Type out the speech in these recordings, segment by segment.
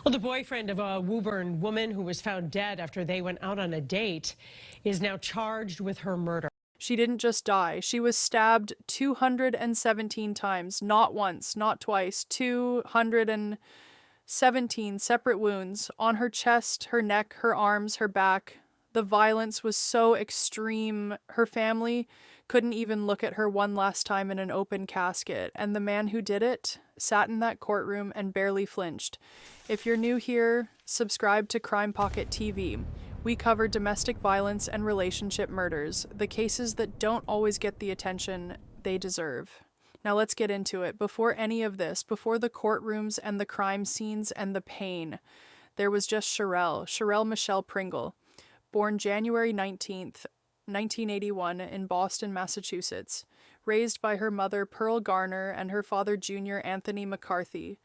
Well, the boyfriend of a Woburn woman who was found dead after they went out on a date is now charged with her murder. She didn't just die. She was stabbed 217 times, not once, not twice, 217 separate wounds on her chest, her neck, her arms, her back. The violence was so extreme, her family couldn't even look at her one last time in an open casket, and the man who did it sat in that courtroom and barely flinched. If you're new here, subscribe to Crime Pocket TV. We cover domestic violence and relationship murders, the cases that don't always get the attention they deserve. Now let's get into it. Before any of this, before the courtrooms and the crime scenes and the pain, there was just Sherelle Michelle Pringle, born January 19th, 1981 in Boston, Massachusetts, raised by her mother Pearl Garner and her father Junior Anthony McCarthy.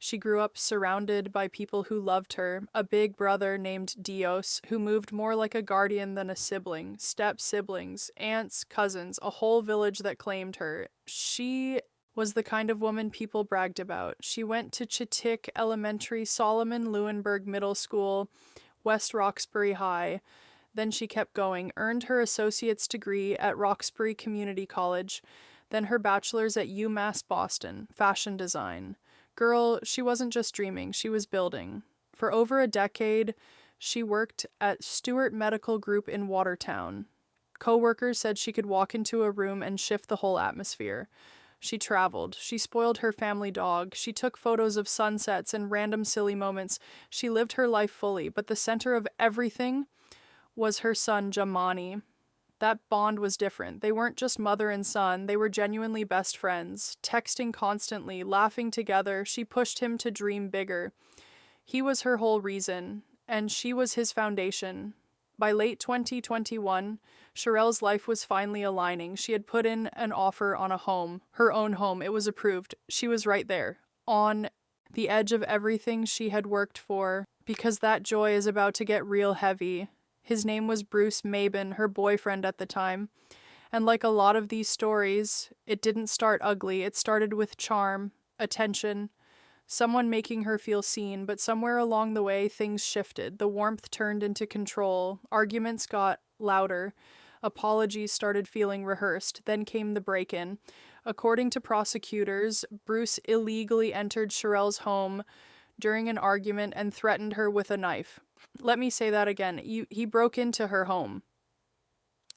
She grew up surrounded by people who loved her, a big brother named Dios, who moved more like a guardian than a sibling, step-siblings, aunts, cousins, a whole village that claimed her. She was the kind of woman people bragged about. She went to Chitik Elementary, Solomon Leuenberg Middle School, West Roxbury High. Then she kept going, earned her associate's degree at Roxbury Community College, then her bachelor's at UMass Boston, fashion design. Girl, she wasn't just dreaming, she was building. For over a decade, she worked at Stewart Medical Group in Watertown. Co-workers said she could walk into a room and shift the whole atmosphere. She traveled. She spoiled her family dog. She took photos of sunsets and random silly moments. She lived her life fully, but the center of everything was her son, Jamani. That bond was different. They weren't just mother and son, they were genuinely best friends, texting constantly, laughing together. She pushed him to dream bigger. He was her whole reason, and she was his foundation. By late 2021, Sherelle's life was finally aligning. She had put in an offer on a home, her own home. It was approved. She was right there, on the edge of everything she had worked for, because that joy is about to get real heavy. His name was Bruce Mabin, her boyfriend at the time. And like a lot of these stories, it didn't start ugly. It started with charm, attention, someone making her feel seen, but somewhere along the way, things shifted. The warmth turned into control. Arguments got louder. Apologies started feeling rehearsed. Then came the break-in. According to prosecutors, Bruce illegally entered Sherelle's home during an argument and threatened her with a knife. Let me say that again. He broke into her home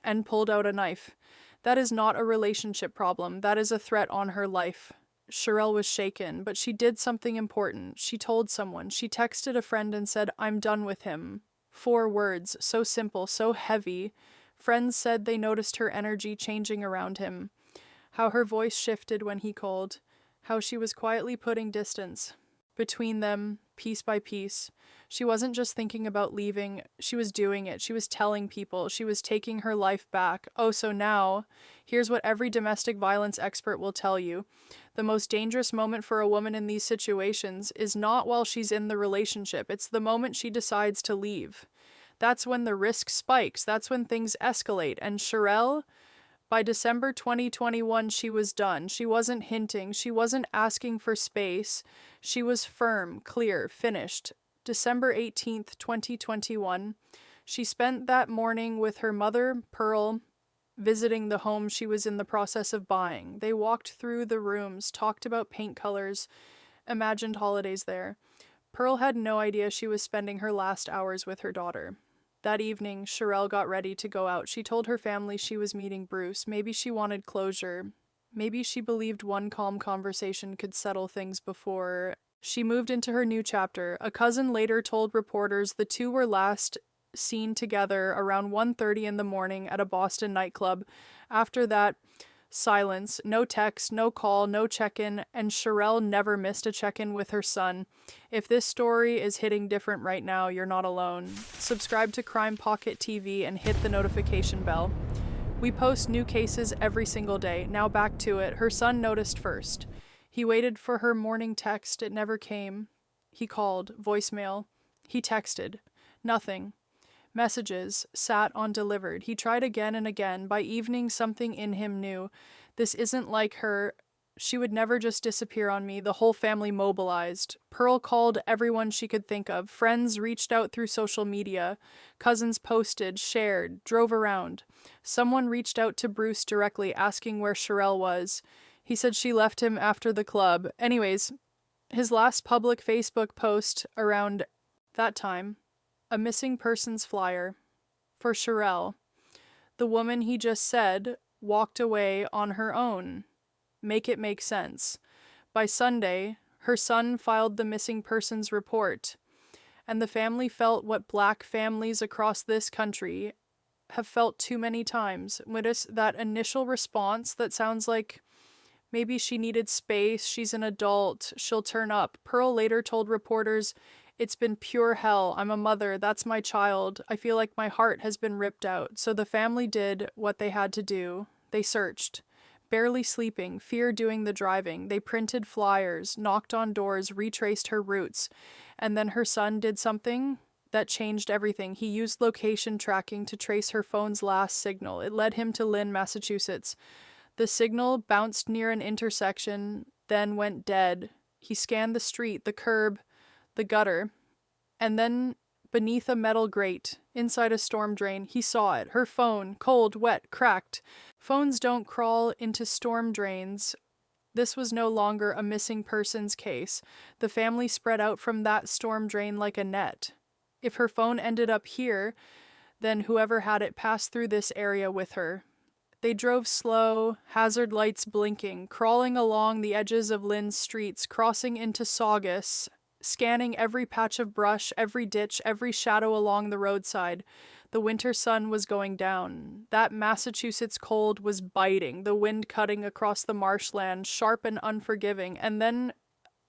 and pulled out a knife. That is not a relationship problem. That is a threat on her life. Sherelle was shaken, but she did something important. She told someone. She texted a friend and said, "I'm done with him." 4 words, so simple, so heavy. Friends said they noticed her energy changing around him, how her voice shifted when he called, how she was quietly putting distance between them, piece by piece. She wasn't just thinking about leaving, she was doing it. She was telling people, she was taking her life back. Oh, so now, here's what every domestic violence expert will tell you. The most dangerous moment for a woman in these situations is not while she's in the relationship, it's the moment she decides to leave. That's when the risk spikes, that's when things escalate, and Sherelle, by December 2021, she was done. She wasn't hinting. She wasn't asking for space. She was firm, clear, finished. December 18th, 2021, she spent that morning with her mother, Pearl, visiting the home she was in the process of buying. They walked through the rooms, talked about paint colors, imagined holidays there. Pearl had no idea she was spending her last hours with her daughter. That evening, Sherelle got ready to go out. She told her family she was meeting Bruce. Maybe she wanted closure. Maybe she believed one calm conversation could settle things before she moved into her new chapter. A cousin later told reporters the two were last seen together around 1:30 in the morning at a Boston nightclub. After that, silence, no text, no call, no check-in, and Sherelle never missed a check-in with her son. If this story is hitting different right now, you're not alone. Subscribe to Crime Pocket TV and hit the notification bell. We post new cases every single day. Now back to it. Her son noticed first. He waited for her morning text. It never came. He called. Voicemail. He texted. Nothing. Messages sat on delivered. He tried again and again. By evening, something in him knew. This isn't like her. She would never just disappear on me. The whole family mobilized. Pearl called everyone she could think of. Friends reached out through social media. Cousins posted, shared, drove around. Someone reached out to Bruce directly asking where Sherelle was. He said she left him after the club. Anyways, his last public Facebook post around that time, a missing persons flyer for Sherelle. The woman he just said walked away on her own. Make it make sense. By Sunday, her son filed the missing persons report, and the family felt what Black families across this country have felt too many times. Notice that initial response that sounds like maybe she needed space, she's an adult, she'll turn up. Pearl later told reporters, "It's been pure hell. I'm a mother. That's my child. I feel like my heart has been ripped out." So the family did what they had to do. They searched. Barely sleeping, fear doing the driving. They printed flyers, knocked on doors, retraced her routes. And then her son did something that changed everything. He used location tracking to trace her phone's last signal. It led him to Lynn, Massachusetts. The signal bounced near an intersection, then went dead. He scanned the street, the curb, the gutter, and then beneath a metal grate, inside a storm drain, he saw it. Her phone, cold, wet, cracked. Phones don't crawl into storm drains. This was no longer a missing persons case. The family spread out from that storm drain like a net. If her phone ended up here, then whoever had it passed through this area with her. They drove slow, hazard lights blinking, crawling along the edges of Lynn's streets, crossing into Saugus, scanning every patch of brush, every ditch, every shadow along the roadside. The winter sun was going down. That Massachusetts cold was biting, the wind cutting across the marshland, sharp and unforgiving. And then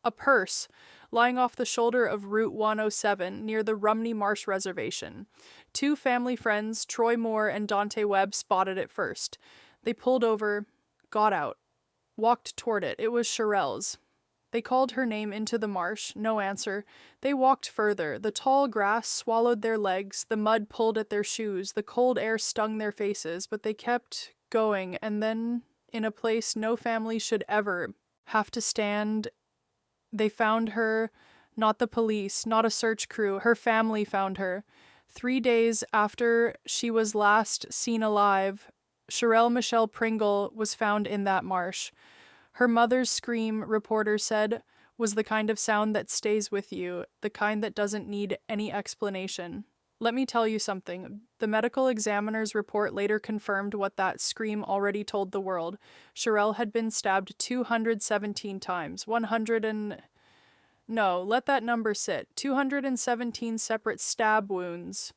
a purse lying off the shoulder of Route 107 near the Rumney Marsh Reservation. Two family friends, Troy Moore and Dante Webb, spotted it first. They pulled over, got out, walked toward it. It was Sherelle's. They called her name into the marsh. No answer. They walked further. The tall grass swallowed their legs. The mud pulled at their shoes. The cold air stung their faces. But they kept going. And then, in a place no family should ever have to stand, they found her. Not the police, not a search crew. Her family found her. 3 days after she was last seen alive, Sherelle Michelle Pringle was found in that marsh. Her mother's scream, reporters said, was the kind of sound that stays with you, the kind that doesn't need any explanation. Let me tell you something. The medical examiner's report later confirmed what that scream already told the world. Sherelle had been stabbed 217 times. No, let that number sit. 217 separate stab wounds.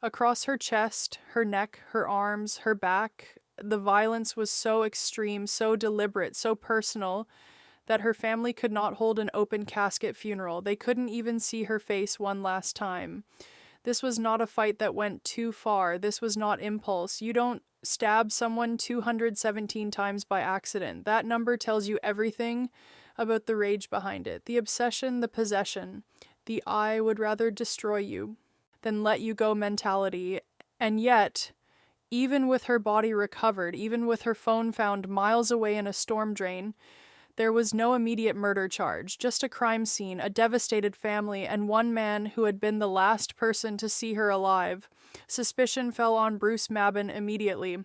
Across her chest, her neck, her arms, her back. The violence was so extreme, so deliberate, so personal, that her family could not hold an open casket funeral. They couldn't even see her face one last time. This was not a fight that went too far. This was not impulse. You don't stab someone 217 times by accident. That number tells you everything about the rage behind it, the obsession, the possession, the "I would rather destroy you than let you go" mentality. And yet, even with her body recovered, even with her phone found miles away in a storm drain, there was no immediate murder charge, just a crime scene, a devastated family, and one man who had been the last person to see her alive. Suspicion fell on Bruce Mabin immediately.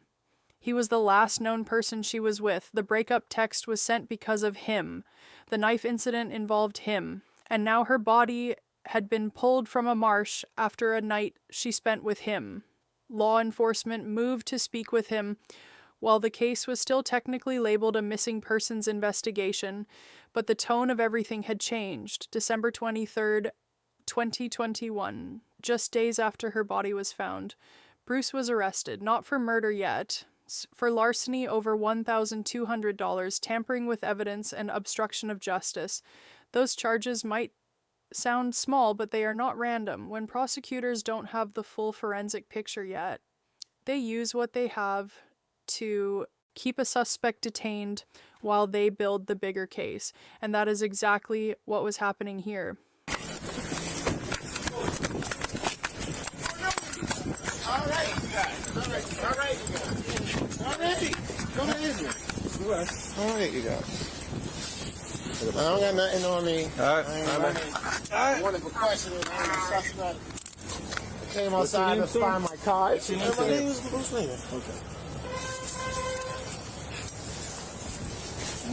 He was the last known person she was with. The breakup text was sent because of him. The knife incident involved him. And now her body had been pulled from a marsh after a night she spent with him. Law enforcement moved to speak with him. While the case was still technically labeled a missing persons investigation, but the tone of everything had changed. December 23rd, 2021, just days after her body was found, Bruce was arrested, not for murder yet, for larceny over $1,200, tampering with evidence, and obstruction of justice. Those charges might sound small, but they are not random. When prosecutors don't have the full forensic picture yet, they use what they have to keep a suspect detained while they build the bigger case. And that is exactly what was happening here. All right, you guys. All right, you guys. All right. Come in here. Alright, you guys. I don't got nothing on me. Alright, I wanted for questioning. I ain't a suspect. I came outside to find my car. My name is Bruce Lee. Okay.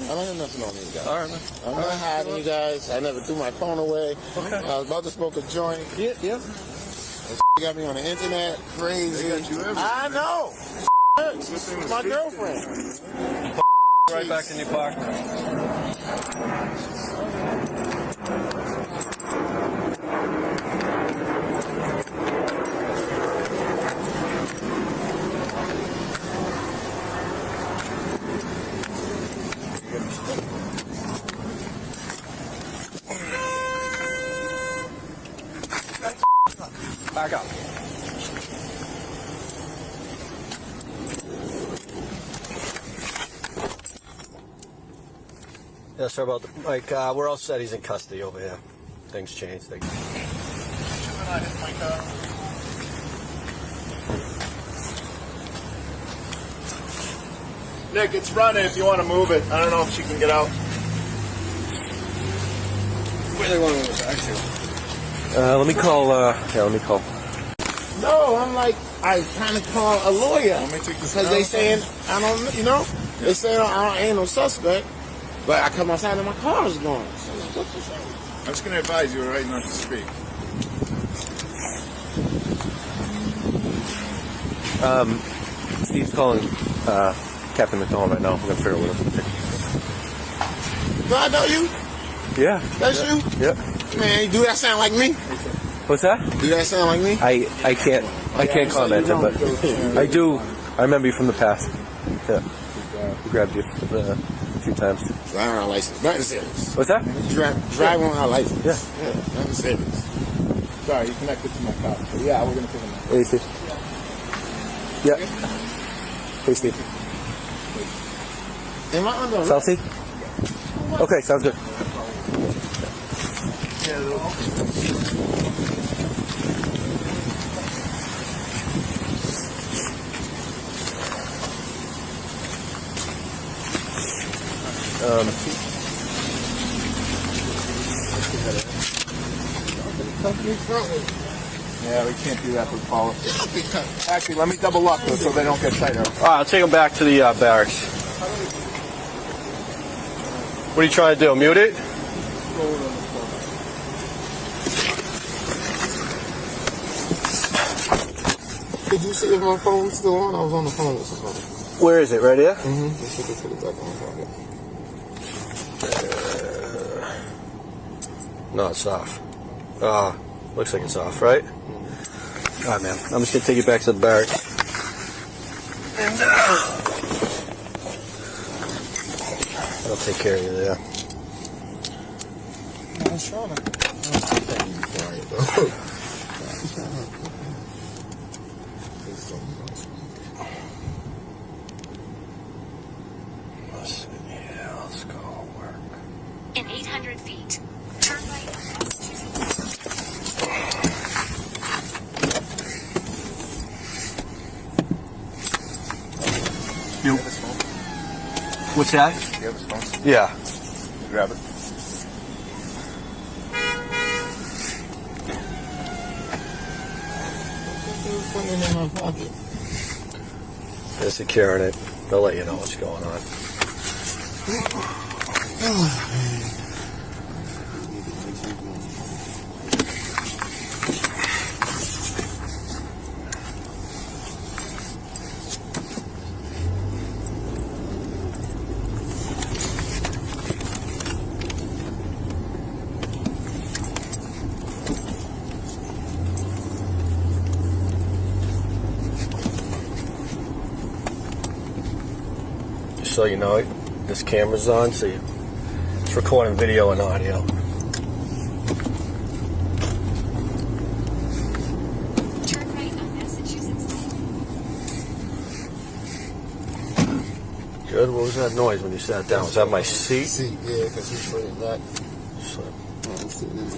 I don't have nothing on me, you guys. Alright, man. I'm not hiding, you guys. I never threw my phone away. Okay. I was about to smoke a joint. Yep. This got me on the internet. Crazy. They got you everywhere. I know. This is my girlfriend. Right back in your pocket. Back up. Yeah, sorry about the, like, we're all set. He's in custody over here. Things changed. Nick, it's running if you want to move it. I don't know if she can get out. Where they want to move back to? Let me call, let me call. No, I'm like, I kind of call a lawyer. Let me take this Because they out. saying, I don't, you know, they saying I ain't no suspect. But I come outside and my car is gone. So I'm like, what you saying? I'm just going to advise you right not to speak. Steve's calling, Captain McDonald right now. We're going to figure out what Do I know you? Yeah. That's you? Yep. Man, do that sound like me? What's that? Do that sound like me? I can't comment on, but I do. I remember you from the past. Yeah. We grabbed you a few times. Driving on license. Nothing serious. What's that? Driving on license. Yeah. Nothing serious. Sorry, you connected to my car. But yeah, we're going to pick him up. Hey, Steve. Yeah. Hey, Steve. Am I under arrest? Chelsea? Okay, sounds good. Yeah, we can't do that with policy. Actually, let me double lock this so they don't get tighter. All right, I'll take him back to the barracks. What are you trying to do? Mute it? Did you see if my phone's still on? I was on the phone with somebody. Where is it? Right here? Mm-hmm. Just put it back on the phone. No, it's off. Looks like it's off, right? All right, man. I'm just gonna take you back to the barracks. And I'll take care of you there. I'm sure. Let's go work. In 800 feet, turn right. What's that? You have his phone? Yeah. Grab it. Putting it in my pocket. They're securing it. They'll let you know what's going on. So you know, this camera's on, so it's recording video and audio. Turn right on Massachusetts. Good. What was that noise when you sat down? Was that my seat? See, yeah, because he's putting it back. So, Let's see this.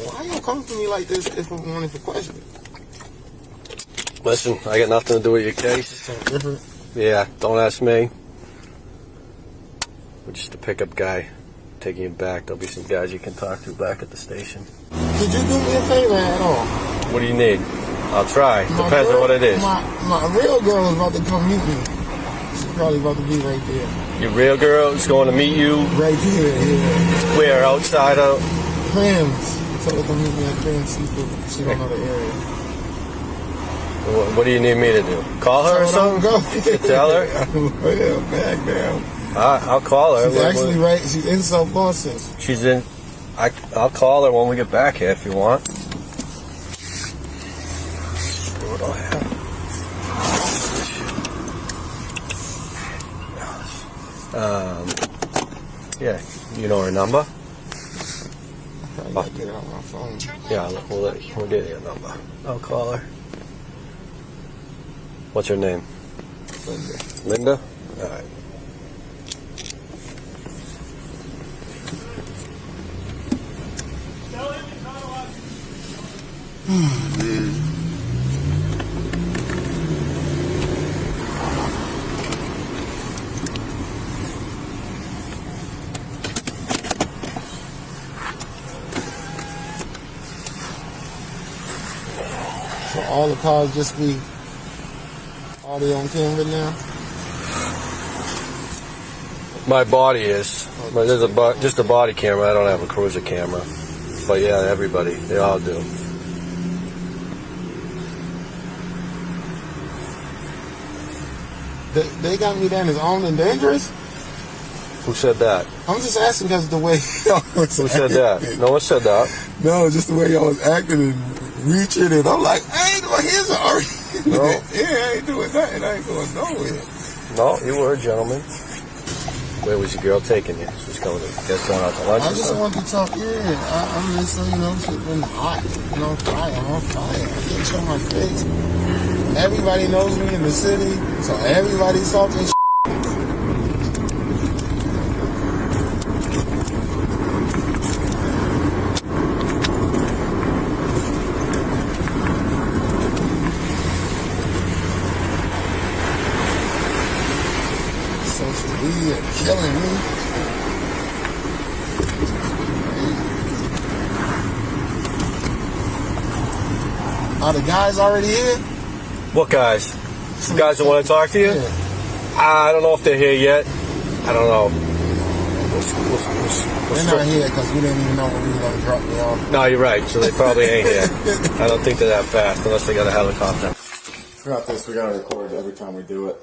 Why am don't come to me like this if I'm wanting for questioning. Listen, I got nothing to do with your case. Something different. Yeah, don't ask me. We're just a pickup guy taking you back. There'll be some guys you can talk to back at the station. Could you do me a favor at all? What do you need? I'll try. Depends on what it is. My real girl is about to come meet me. She's probably about to be right there. Your real girl is going to meet you Right there, yeah. where? Outside of? Clams. Tell her to meet me at Clams Seafood. She don't know the area. What do you need me to do? Call her or something? Go. Tell her? Yeah, back down. I'll call her. She's actually right. She's in South Boston. She's in. I'll call her when we get back here if you want. What do I have? Yeah, you know her number? I gotta get it on my phone. Yeah, we'll get you a number. I'll call her. What's her name? Linda. Linda? All right. So all the cars just be audio on camera now? My body is. But there's just a body camera. I don't have a cruiser camera. But yeah, everybody. They all do. They got me down as armed and dangerous? Who said that? I'm just asking because the way y'all was Who said that? No one said that. No, just the way y'all was acting and reaching, and I'm like, I ain't doing his already. No. Yeah, I ain't doing nothing. I ain't going nowhere. No, you were a gentleman. Where was your girl taking you? She's going out to lunch I or just something? want to talk, yeah. I'm just saying, shit been hot. On fire, I'm on fire. I can't show my face. Everybody knows me in the city, so everybody's talking shit. Social media killing me. Are the guys already here? What guys? The guys that want to talk to you? Yeah. I don't know if they're here yet. I don't know. They're not here because we didn't even know when we were going to drop me off. No, you're right. So they probably ain't here. I don't think they're that fast unless they got a helicopter. Throughout this, we gotta record every time we do it.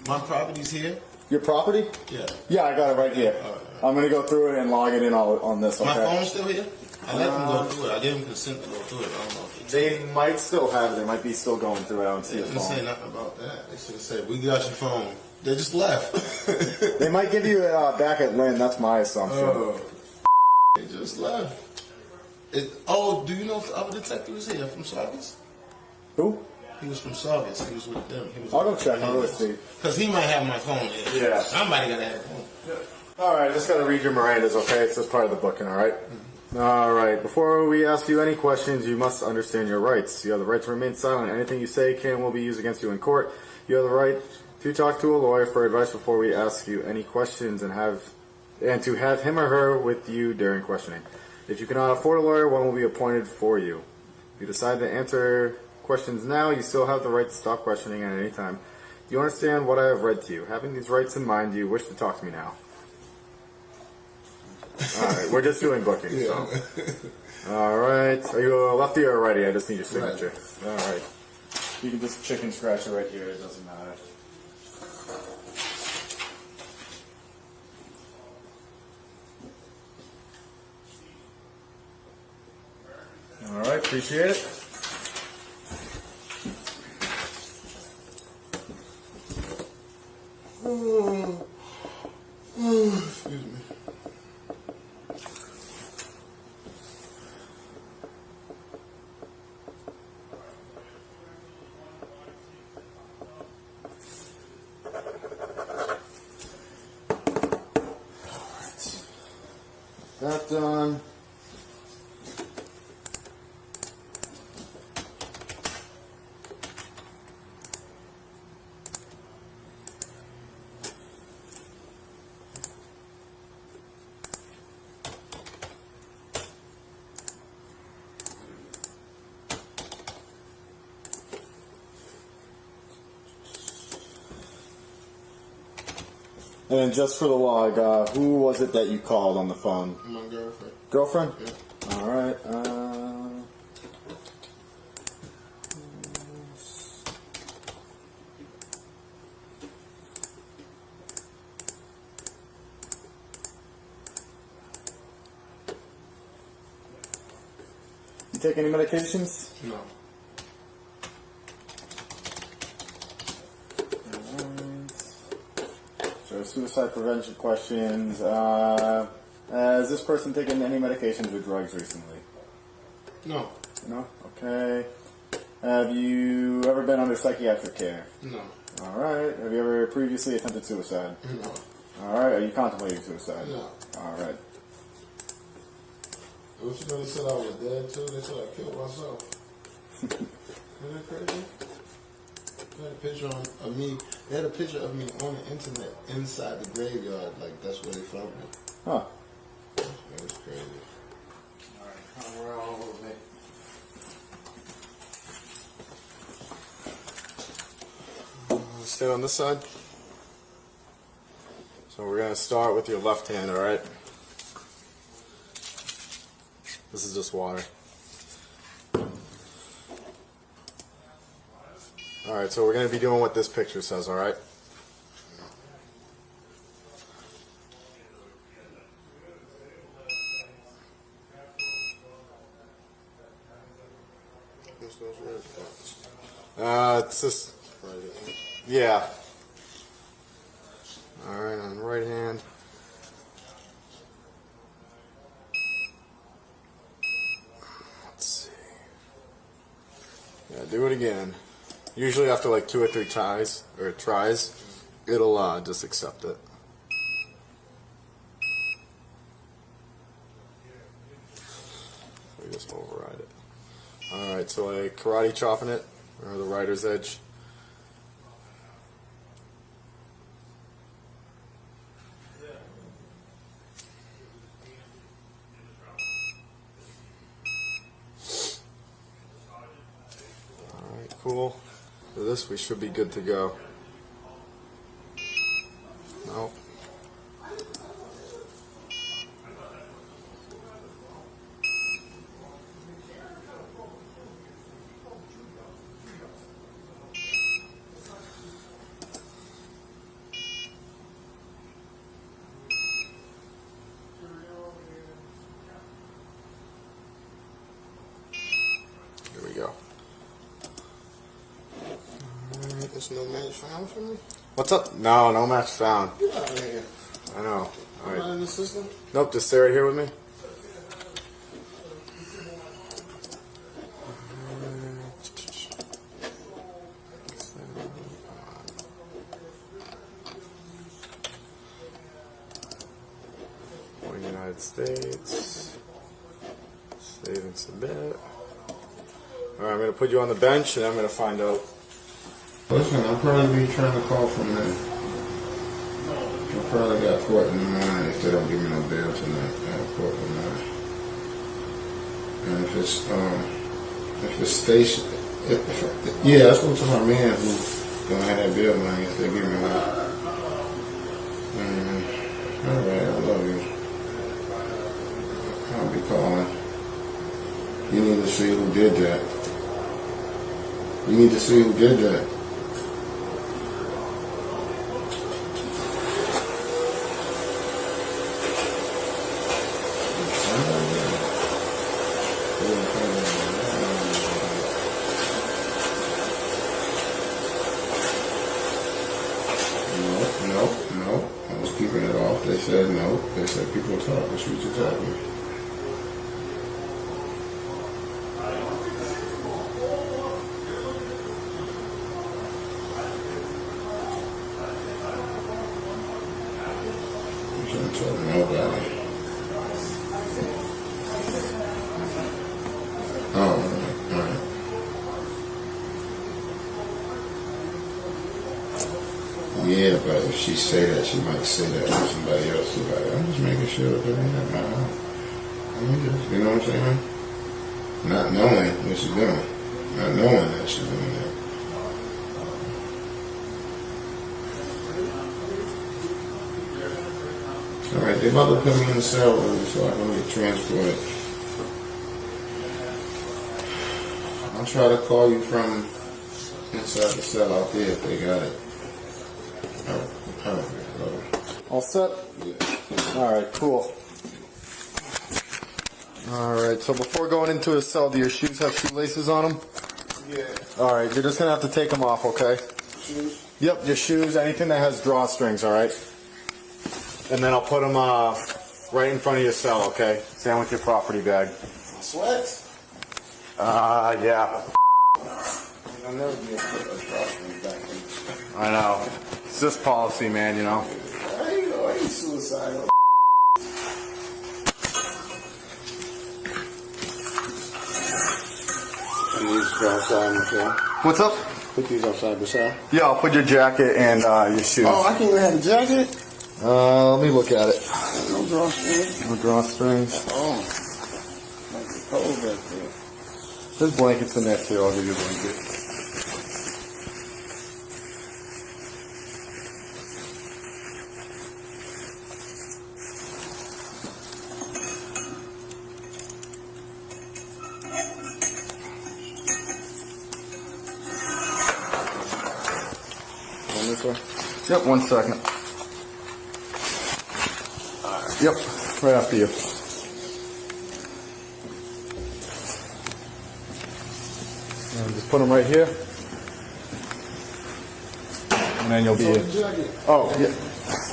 My property's here? Your property? Yeah. Yeah, I got it right here. I'm gonna go through it and log it in all on this. Okay. My phone's still here? I let them go through it. I gave them consent to go through it. I don't know if They might still have it. They might be still going through it. I don't see they the didn't say phone. nothing about that. They should have said, we got your phone. They just left. They might give you back at Lynn. That's my assumption. Oh, they just left. Do you know if the other detective was here from Saugus? Who? He was from Saugus. He was with them. I'll go check. I'll go see. Because he might have my phone here. Yeah. Somebody got to have a phone. All right, just gotta read your Mirandas, okay? It's just part of the booking, all right? All right. Before we ask you any questions, you must understand your rights. You have the right to remain silent. Anything you say can and will be used against you in court. You have the right to talk to a lawyer for advice before we ask you any questions and to have him or her with you during questioning. If you cannot afford a lawyer, one will be appointed for you. If you decide to answer questions now, you still have the right to stop questioning at any time. You understand what I have read to you. Having these rights in mind, do you wish to talk to me now? All right, we're just doing bookings. Yeah. So. All right, are you a lefty or a righty? I just need your signature. Right. All right, you can just chicken scratch it right here. It doesn't matter. All right, appreciate it. Excuse me. that done. And then just for the log, who was it that you called on the phone? My girlfriend. Girlfriend? Yeah. All right. You take any medications? No. So suicide prevention questions. Has this person taken any medications or drugs recently? No. No? Okay. Have you ever been under psychiatric care? No. Alright. Have you ever previously attempted suicide? No. Alright. Are you contemplating suicide? No. Alright. What you know, they said I was dead too. They said I killed myself. Isn't that crazy? They had a picture of me. They had a picture of me on the internet inside the graveyard. Like that's where they found me. Huh. That was crazy. Alright, come around with me. Stand on this side. So we're going to start with your left hand, alright? This is just water. Alright, so we're going to be doing what this picture says, alright? It's just, yeah. Alright, on the right hand. Let's see. Yeah, do it again. Usually after like 2 or 3 tries, it'll just accept it. We just override it. Alright, so like karate chopping it, or the rider's edge. Alright, cool. For this, we should be good to go. Nope. Here we go. There's no match found for me? What's up? No, no match found. Get out of here. I know. Not Alright. in the system? Nope, just stay right here with me. Born in the United States. Save and submit. Alright, I'm going to put you on the bench and I'm going to find out. Listen, I'll probably be trying to call from there. I probably got court in the morning if they don't give me no bail tonight. I have court tonight. And if it's station, yeah, that's what to my man who gonna have that bail money if they give me that. All right, I love you. I'll be calling. You need to see who did that. You need to see who did that. No. I was keeping it off. They said no. They said people talk. That's what you're talking. Yeah, but if she say that, she might say that to somebody else. She's like, I'm just making sure that they're in my house. You know what I'm saying? Not knowing what she's doing. Not knowing that she's doing that. Alright, they about to put me in the cell room so I can get transported. I'll try to call you from inside the cell out there if they got it. All set? Yeah. Alright, cool. Alright, so before going into a cell, do your shoes have shoelaces on them? Yeah. Alright, you're just gonna have to take them off, okay? Shoes? Yep, your shoes, anything that has drawstrings, alright? And then I'll put them right in front of your cell, okay? Same with your property bag. Sweats? Yeah. I'll never be able to put a drawstring back in. I know. It's just policy, man, you know? I ain't suicidal. And these go outside, Michelle. What's up? Put these outside the cell. Yeah, I'll put your jacket and your shoes. Oh, I can't even have a jacket? Let me look at it. No drawstrings. No drawstrings. Oh. Like the cold back there. There's blankets in there too. I'll give you a blanket. On this way? Yep, 1 second. Yep, right after you. And just put them right here. And then you'll be in. Jacket. Oh, yeah.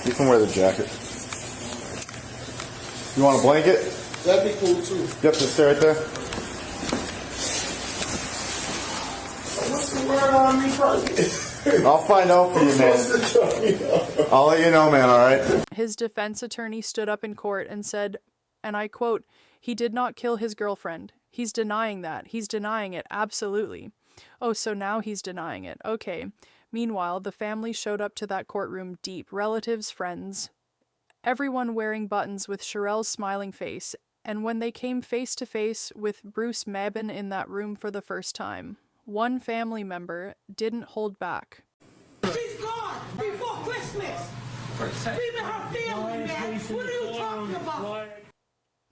You can wear the jacket. You want a blanket? That'd be cool too. Yep, just stay right there. What's the word on me first? I'll find out for you, man. I'll let you know, man, alright? His defense attorney stood up in court and said, and I quote, "He did not kill his girlfriend. He's denying that. He's denying it, absolutely." Oh, so now he's denying it. Okay. Meanwhile, the family showed up to that courtroom deep. Relatives, friends, everyone wearing buttons with Sherelle's smiling face. And when they came face to face with Bruce Mabin in that room for the first time, one family member didn't hold back. She's gone before Christmas. Leaving her family, man. What are you talking about?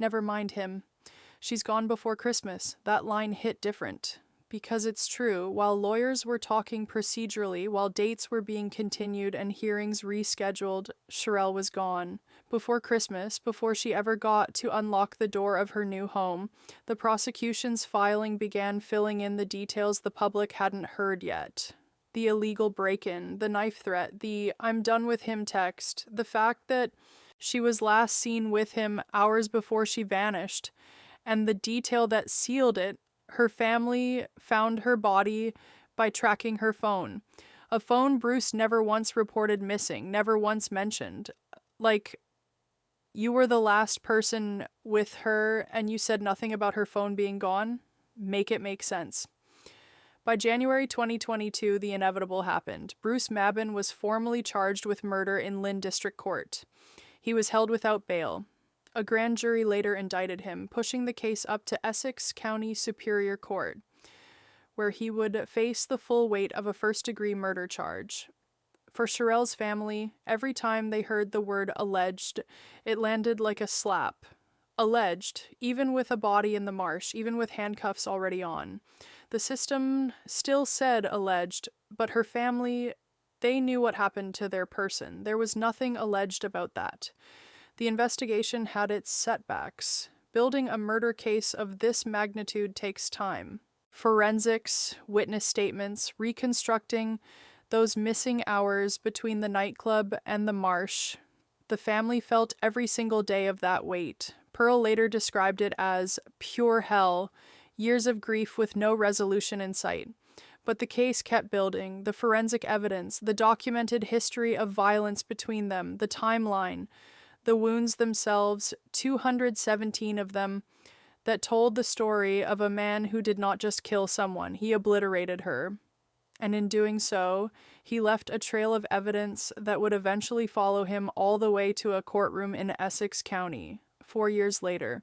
Never mind him. She's gone before Christmas. That line hit different. Because it's true, while lawyers were talking procedurally, while dates were being continued and hearings rescheduled, Sherelle was gone. Before Christmas, before she ever got to unlock the door of her new home, the prosecution's filing began filling in the details the public hadn't heard yet. The illegal break-in, the knife threat, the "I'm done with him" text, the fact that she was last seen with him hours before she vanished, and the detail that sealed it: her family found her body by tracking her phone. A phone Bruce never once reported missing, never once mentioned. Like, you were the last person with her and you said nothing about her phone being gone? Make it make sense. By January 2022, the inevitable happened. Bruce Mabin was formally charged with murder in Lynn District Court. He was held without bail. A grand jury later indicted him, pushing the case up to Essex County Superior Court, where he would face the full weight of a first-degree murder charge. For Sherelle's family, every time they heard the word alleged, it landed like a slap. Alleged, even with a body in the marsh, even with handcuffs already on. The system still said alleged, but her family, they knew what happened to their person. There was nothing alleged about that. The investigation had its setbacks. Building a murder case of this magnitude takes time. Forensics, witness statements, reconstructing those missing hours between the nightclub and the marsh. The family felt every single day of that wait. Pearl later described it as pure hell, years of grief with no resolution in sight. But the case kept building, the forensic evidence, the documented history of violence between them, the timeline, the wounds themselves, 217 of them, that told the story of a man who did not just kill someone, he obliterated her. And in doing so, he left a trail of evidence that would eventually follow him all the way to a courtroom in Essex County, 4 years later.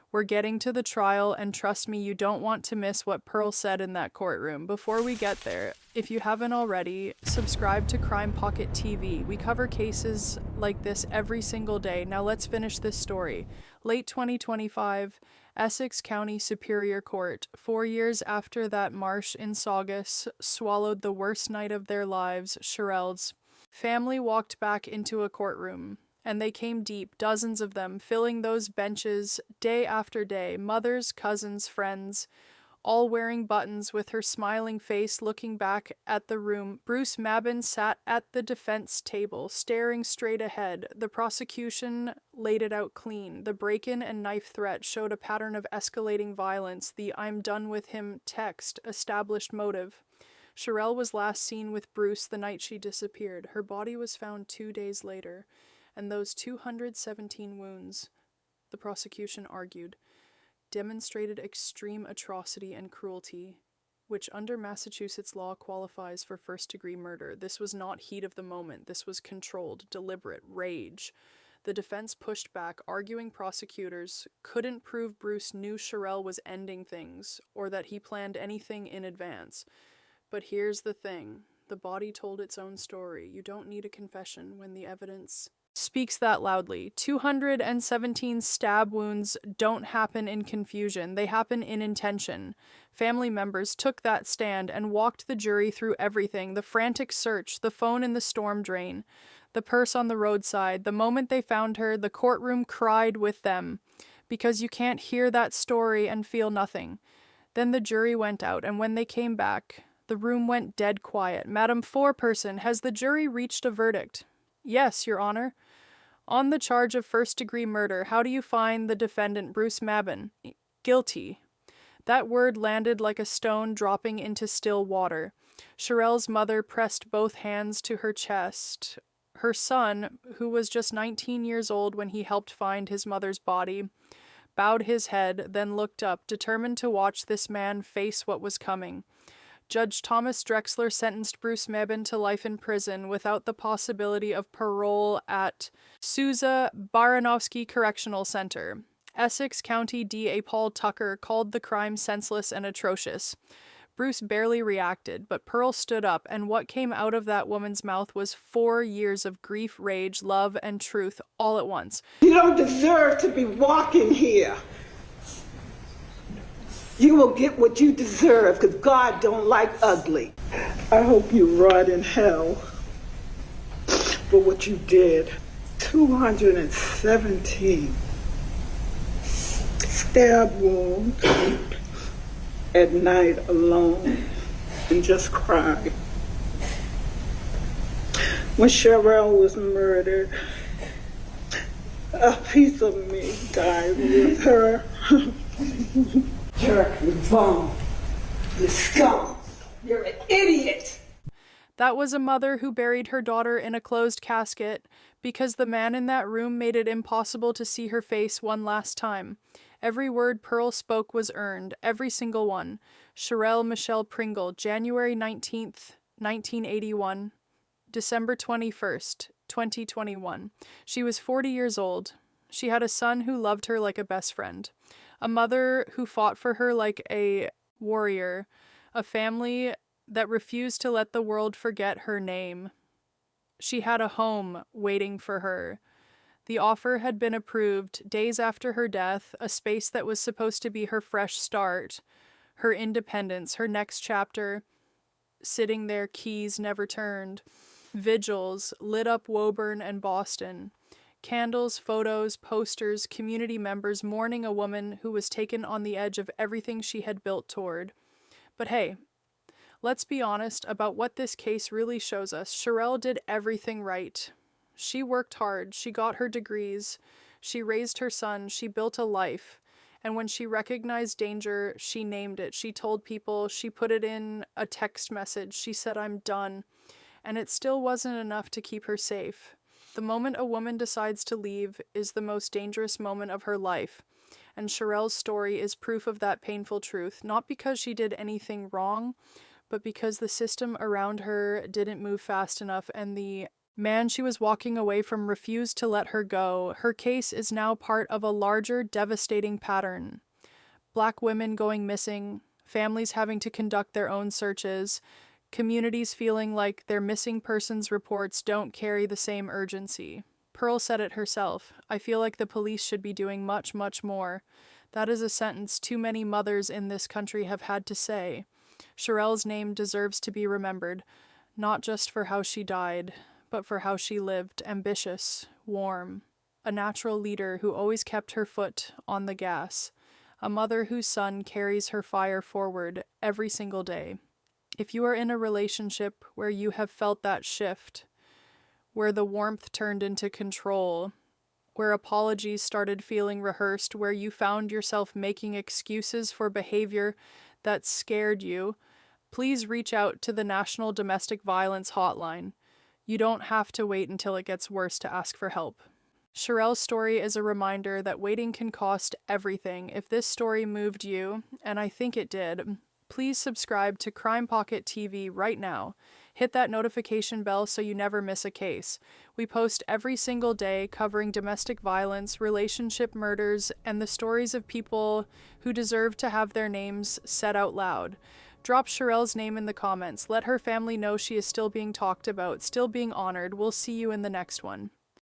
We're getting to the trial, and trust me, you don't want to miss what Pearl said in that courtroom. Before we get there, if you haven't already, subscribe to Crime Pocket TV. We cover cases like this every single day. Now let's finish this story. Late 2025, Essex County Superior Court, 4 years after that marsh in Saugus swallowed the worst night of their lives, Sherelle's family walked back into a courtroom. And they came deep, dozens of them, filling those benches day after day, mothers, cousins, friends, all wearing buttons with her smiling face looking back at the room. Bruce Mabin sat at the defense table, staring straight ahead. The prosecution laid it out clean. The break-in and knife threat showed a pattern of escalating violence. The "I'm done with him" text established motive. Sherelle was last seen with Bruce the night she disappeared. Her body was found 2 days later. And those 217 wounds, the prosecution argued, demonstrated extreme atrocity and cruelty, which under Massachusetts law qualifies for first-degree murder. This was not heat of the moment. This was controlled, deliberate rage. The defense pushed back, arguing prosecutors couldn't prove Bruce knew Sherelle was ending things or that he planned anything in advance. But here's the thing. The body told its own story. You don't need a confession when the evidence speaks that loudly. 217 stab wounds don't happen in confusion. They happen in intention. Family members took that stand and walked the jury through everything. The frantic search, the phone in the storm drain, the purse on the roadside. The moment they found her, the courtroom cried with them, because you can't hear that story and feel nothing. Then the jury went out, and when they came back, the room went dead quiet. Madam Foreperson, has the jury reached a verdict? Yes, Your Honor. On the charge of first-degree murder, how do you find the defendant, Bruce Mabin? Guilty. That word landed like a stone dropping into still water. Sherelle's mother pressed both hands to her chest. Her son, who was just 19 years old when he helped find his mother's body, bowed his head, then looked up, determined to watch this man face what was coming. Judge Thomas Drexler sentenced Bruce Mabin to life in prison without the possibility of parole at Sousa Baranowski Correctional Center. Essex County DA Paul Tucker called the crime senseless and atrocious. Bruce barely reacted, but Pearl stood up, and what came out of that woman's mouth was 4 years of grief, rage, love, and truth all at once. You don't deserve to be walking here. You will get what you deserve, because God don't like ugly. I hope you rot in hell for what you did. 217 stab wounds at night alone, and just cry. When Sherelle was murdered, a piece of me died with her. Jerk, you bum, you scum, you're an idiot. That was a mother who buried her daughter in a closed casket because the man in that room made it impossible to see her face one last time. Every word Pearl spoke was earned, every single one. Sherelle Michelle Pringle, January 19th, 1981, December 21st, 2021. She was 40 years old. She had a son who loved her like a best friend. A mother who fought for her like a warrior, a family that refused to let the world forget her name. She had a home waiting for her. The offer had been approved days after her death, a space that was supposed to be her fresh start, her independence, her next chapter, sitting there, keys never turned. Vigils lit up Woburn and Boston. Candles, photos, posters, community members mourning a woman who was taken on the edge of everything she had built toward. But hey, let's be honest about what this case really shows us. Sherelle did everything right. She worked hard, she got her degrees, she raised her son, she built a life. And when she recognized danger, she named it. She told people, she put it in a text message. She said, "I'm done." And it still wasn't enough to keep her safe. The moment a woman decides to leave is the most dangerous moment of her life. And Sherelle's story is proof of that painful truth, not because she did anything wrong, but because the system around her didn't move fast enough and the man she was walking away from refused to let her go, her case is now part of a larger, devastating pattern. Black women going missing, families having to conduct their own searches, communities feeling like their missing persons reports don't carry the same urgency. Pearl said it herself. I feel like the police should be doing much, much more. That is a sentence too many mothers in this country have had to say. Sherelle's name deserves to be remembered, not just for how she died, but for how she lived, ambitious, warm, a natural leader who always kept her foot on the gas, a mother whose son carries her fire forward every single day. If you are in a relationship where you have felt that shift, where the warmth turned into control, where apologies started feeling rehearsed, where you found yourself making excuses for behavior that scared you, please reach out to the National Domestic Violence Hotline. You don't have to wait until it gets worse to ask for help. Sherelle's story is a reminder that waiting can cost everything. If this story moved you, and I think it did, please subscribe to Crime Pocket TV right now. Hit that notification bell so you never miss a case. We post every single day covering domestic violence, relationship murders, and the stories of people who deserve to have their names said out loud. Drop Sherelle's name in the comments. Let her family know she is still being talked about, still being honored. We'll see you in the next one.